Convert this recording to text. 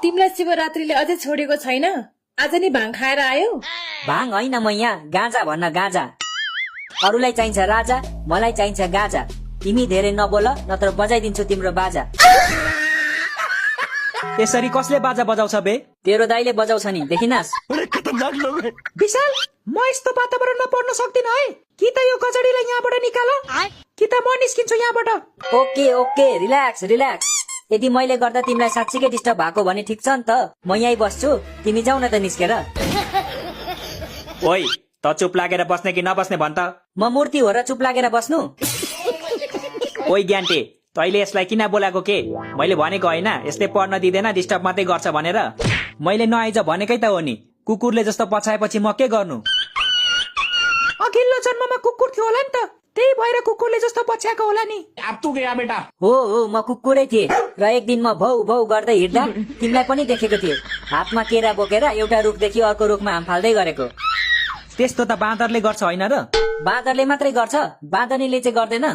तिमीलाई शिवरात्रिले अझै छोडेको छैन? आज नि भाङ खाएर आयो? भाङ होइन, म यहाँ गाँजा भन्न गाँजा। अरूलाई चाहिन्छ राजा, मलाई चाहिन्छ गाजा। तिमी धेरै नबोल नत्र बजाइदिन्छु तिम्रो बाजा। यसरी कसले बाजा बजाउँछ बे? तेरो दाइले बजाउँछ नि, देखिनास्? विशाल, म यस्तो वातावरणमा पढ्न सक्दिन है। कि त यो गजडीलाई यहाँबाट निकाल, कि त म निस्किन्छु यहाँबाट। Okay okay, relax relax. यदि मैले गर्दा तिमीलाई साँच्चीकै डिस्टर्ब भएको भने ठिक छ नि त, म यहीँ बस्छु, तिमी जाऊ न त निस्केर। ओइ, त चुप लागेर बस्ने कि नबस्ने भन् त? म मूर्ति हो र चुप लागेर बस्नु? ओइ ज्ञान्टे, तैले यसलाई किन बोलाएको के? मैले भनेको होइन यसले पढ्न दिँदैन, डिस्टर्ब मात्रै गर्छ भनेर। मैले नआइज भनेकै त हो नि। कुकुरले जस्तो पछाएपछि म के गर्नु? अघिल्लो जन्ममा कुकुर थियो होला नि त, त्यही भएर कुकुरले जस्तो पछ्याएको होला नि। अब तु गया बेटा। हो हो, म कुकुरै थिएँ र एक दिन म भौ भौ गर्दै हिँड्दा तिमीलाई पनि देखेको थिएँ, हातमा केरा बोकेर एउटा रुखदेखि अर्को रुखमा हाम फाल्दै गरेको। त्यस्तो त बाँदरले गर्छ होइन र? बाँदरले मात्रै गर्छ, बाँदनीले चाहिँ गर्दैन।